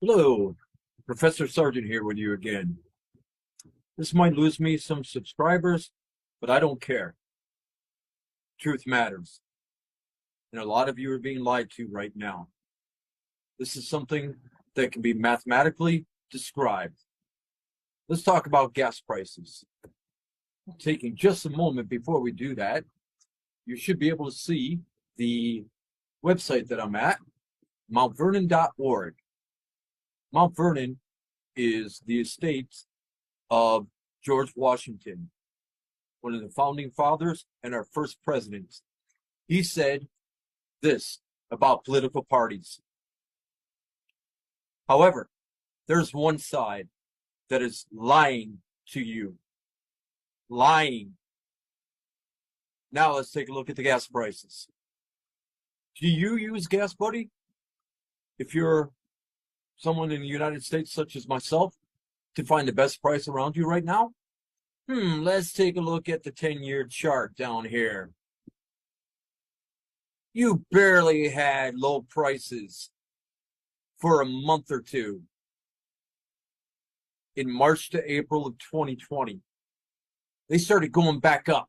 Hello, Professor Sargent here with you again. This might lose me some subscribers, but I don't care. Truth matters. And a lot of you are being lied to right now. This is something that can be mathematically described. Let's talk about gas prices. Taking just a moment before we do that, you should be able to see the website that I'm at, mountvernon.org. Mount Vernon is the estate of George Washington, one of the founding fathers and our first president. He said this about political parties. However, there's one side that is lying to you. Lying. Now let's take a look at the gas prices. Do you use Gas Buddy? If you're someone in the United States, such as myself, to find the best price around you right now? Let's take a look at the 10-year chart down here. You barely had low prices for a month or two in March to April of 2020. They started going back up.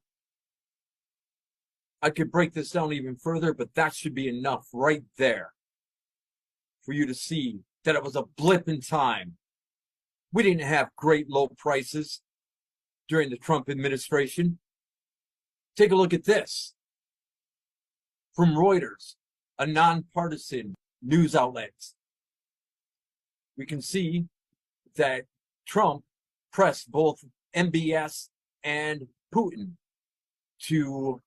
I could break this down even further, but that should be enough right there for you to see that it was a blip in time. We didn't have great low prices during the Trump administration. Take a look at this from Reuters, a nonpartisan news outlet. We can see that Trump pressed both MBS and Putin to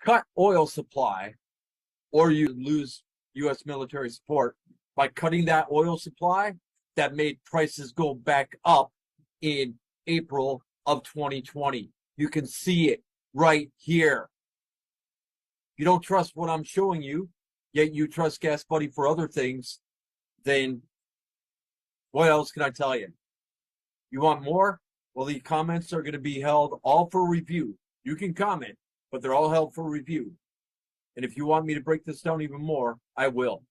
cut oil supply or you lose U.S. military support. By cutting that oil supply, that made prices go back up in April of 2020. You can see it right here. You don't trust what I'm showing you, yet you trust Gas Buddy for other things, then what else can I tell you? You want more? Well, the comments are going to be held all for review. You can comment, but they're all held for review. And if you want me to break this down even more, I will.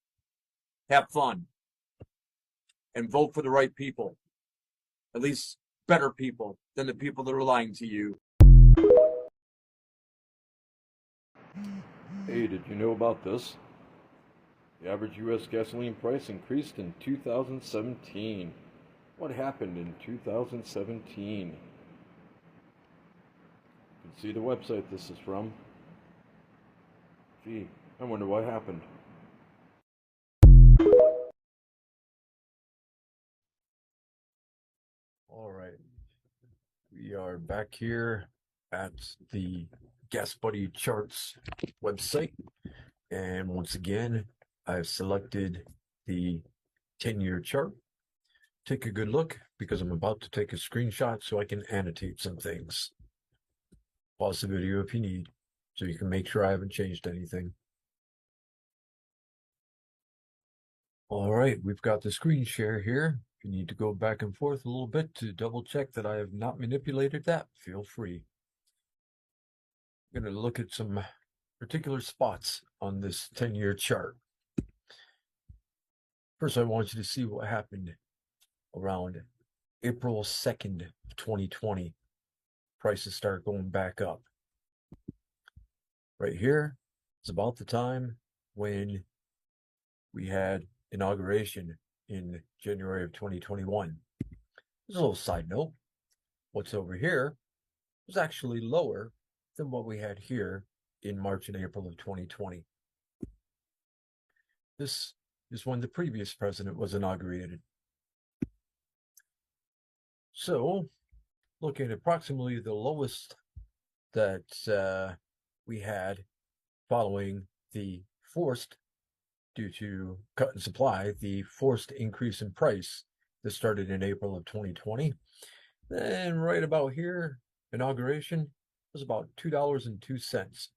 Have fun. And vote for the right people. At least better people than the people that are lying to you. Hey, did you know about this? The average U.S. gasoline price increased in 2017. What happened in 2017? You can see the website this is from. Gee, I wonder what happened. All right. We are back here at the Gas Buddy Charts website. And once again, I've selected the 10-year chart. Take a good look because I'm about to take a screenshot so I can annotate some things. Pause the video if you need so you can make sure I haven't changed anything. All right, we've got the screen share here. If you need to go back and forth a little bit to double check that I have not manipulated that, feel free. I'm going to look at some particular spots on this 10-year chart. First, I want you to see what happened around April 2nd of 2020. Prices start going back up. Right here is about the time when we had inauguration in January of 2021. There's a little side note. What's over here was actually lower than what we had here in March and April of 2020. This is when the previous president was inaugurated. So, looking at approximately the lowest that we had following the forced, due to cut in supply, the forced increase in price that started in April of 2020. Then right about here, inauguration was about $2.02.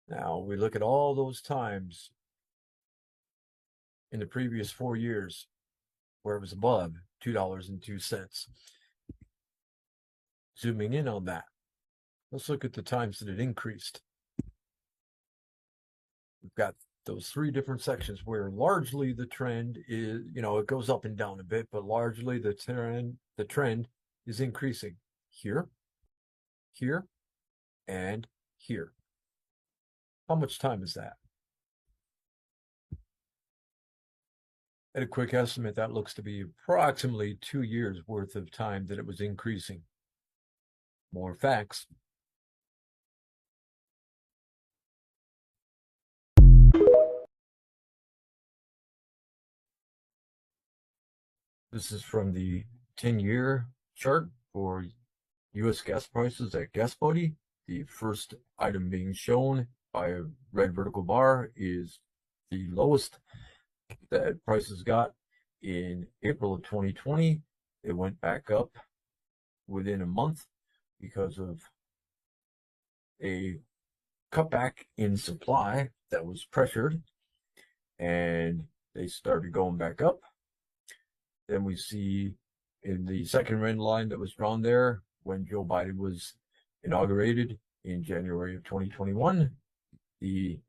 Now we look at all those times in the previous 4 years where it was above $2.02. Zooming in on that, let's look at the times that it increased. We've got those three different sections where largely the trend is, it goes up and down a bit, but largely the trend is increasing here, here, and here. How much time is that? At a quick estimate, that looks to be approximately 2 years worth of time that it was increasing. More facts. This is from the 10-year chart for U.S. gas prices at GasBuddy. The first item being shown by a red vertical bar is the lowest that prices got in April of 2020. It went back up within a month because of a cutback in supply that was pressured, and they started going back up. Then we see in the second red line that was drawn there when Joe Biden was inaugurated in January of 2021, the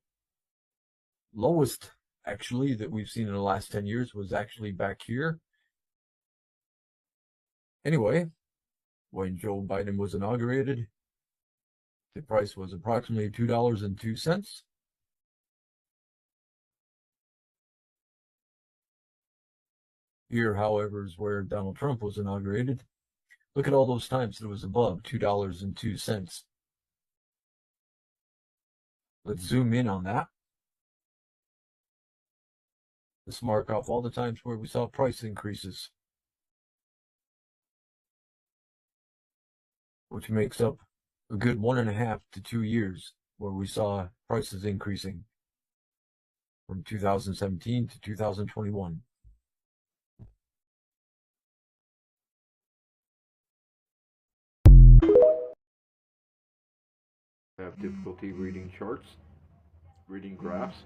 lowest actually that we've seen in the last 10 years was actually back here. Anyway, when Joe Biden was inaugurated, the price was approximately $2.02. Here, however, is where Donald Trump was inaugurated. Look at all those times that it was above $2.02. Let's zoom in on that. Let's mark off all the times where we saw price increases, which makes up a good 1.5 to 2 years where we saw prices increasing from 2017 to 2021. Have difficulty reading charts, reading graphs.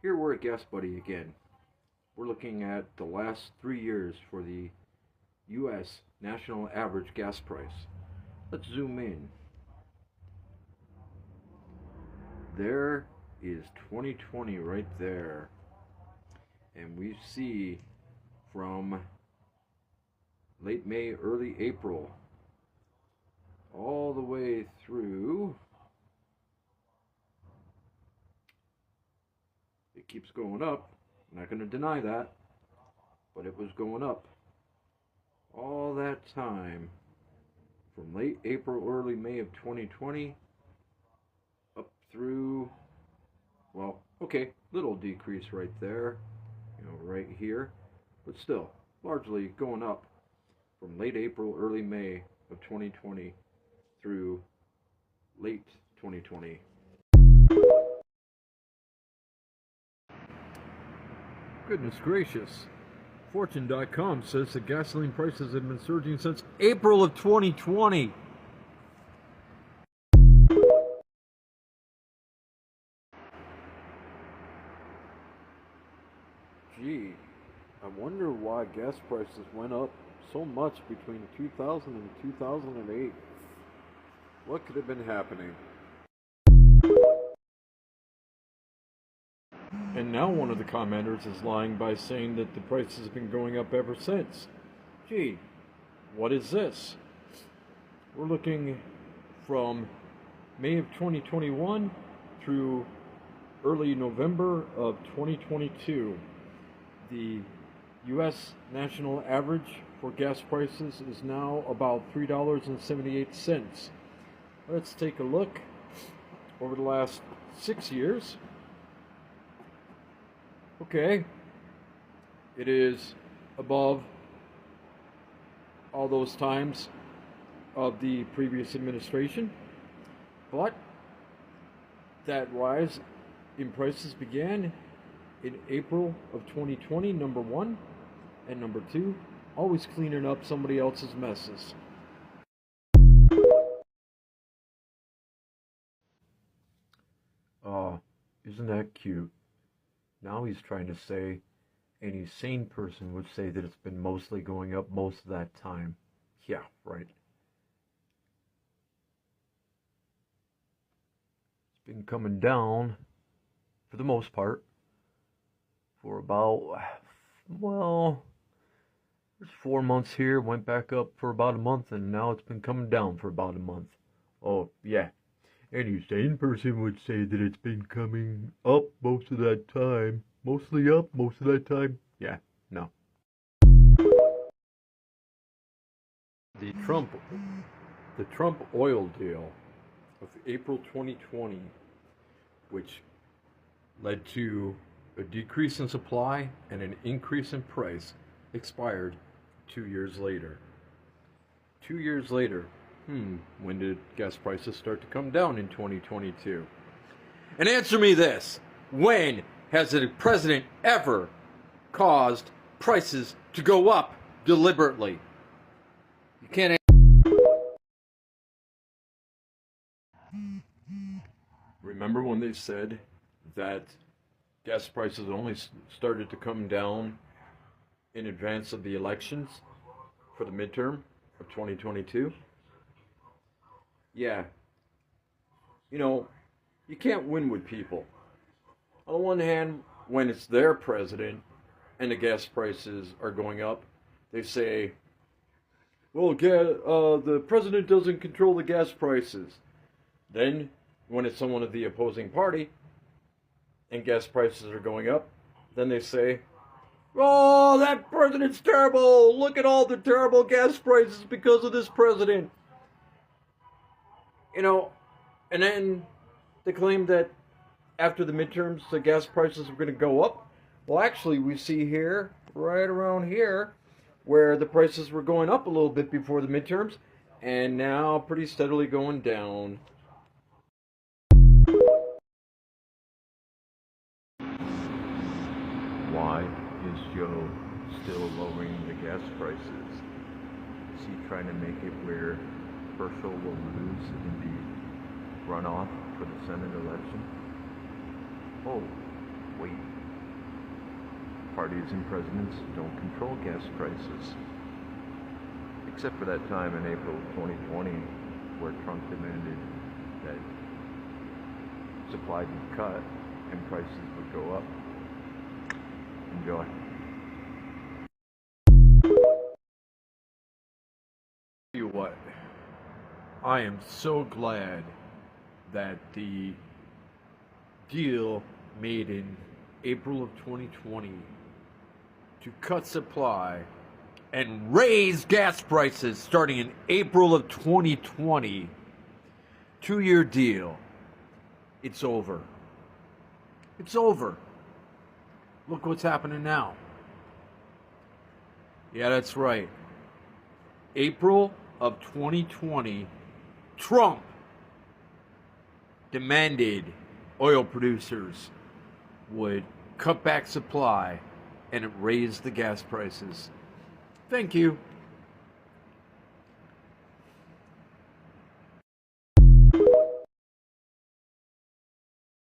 Here we're at GasBuddy again. We're looking at the last 3 years for the U.S. national average gas price. Let's zoom in. There is 2020 right there. And we see from late May, early April, all the way through, it keeps going up. I'm not going to deny that, but it was going up all that time from late April, early May of 2020 up through, well, okay, little decrease right there, right here, but still largely going up from late April, early May of 2020 through late 2020. Goodness gracious. Fortune.com says that gasoline prices have been surging since April of 2020. Gee, I wonder why gas prices went up so much between 2000 and 2008. What could have been happening? And now one of the commenters is lying by saying that the price has been going up ever since. Gee, what is this? We're looking from May of 2021 through early November of 2022. The U.S. national average for gas prices is now about $3.78. Let's take a look over the last 6 years. Okay, it is above all those times of the previous administration, but that rise in prices began in April of 2020, number one, and number two, always cleaning up somebody else's messes. Isn't that cute? Now he's trying to say any sane person would say that it's been mostly going up most of that time. Yeah, right. It's been coming down for the most part, for about, well, there's 4 months here, went back up for about a month, and now it's been coming down for about a month. Oh, yeah. Any sane person would say that it's been coming up most of that time. Mostly up most of that time. Yeah, no. The Trump oil deal of April 2020, which led to a decrease in supply and an increase in price, expired 2 years later. 2 years later, when did gas prices start to come down in 2022? And answer me this: when has a president ever caused prices to go up deliberately? You can't. Remember when they said that gas prices only started to come down in advance of the elections for the midterm of 2022? Yeah. You know, you can't win with people. On the one hand, when it's their president and the gas prices are going up, they say, well, the president doesn't control the gas prices. Then, when it's someone of the opposing party and gas prices are going up, then they say, oh, that president's terrible. Look at all the terrible gas prices because of this president. You know, and then they claim that after the midterms, the gas prices are going to go up. Well, actually, we see here, right around here, where the prices were going up a little bit before the midterms, and now pretty steadily going down. Why is Joe still lowering the gas prices? Is he trying to make it where Herschel will lose in the runoff for the Senate election? Oh, wait. Parties and presidents don't control gas prices. Except for that time in April 2020 where Trump demanded that supply be cut and prices would go up. Enjoy. Tell you what, I am so glad that the deal made in April of 2020 to cut supply and raise gas prices starting in April of 2020, 2-year deal, it's over. It's over. Look what's happening now. Yeah, that's right. April of 2020, Trump demanded oil producers would cut back supply and it raised the gas prices. Thank you.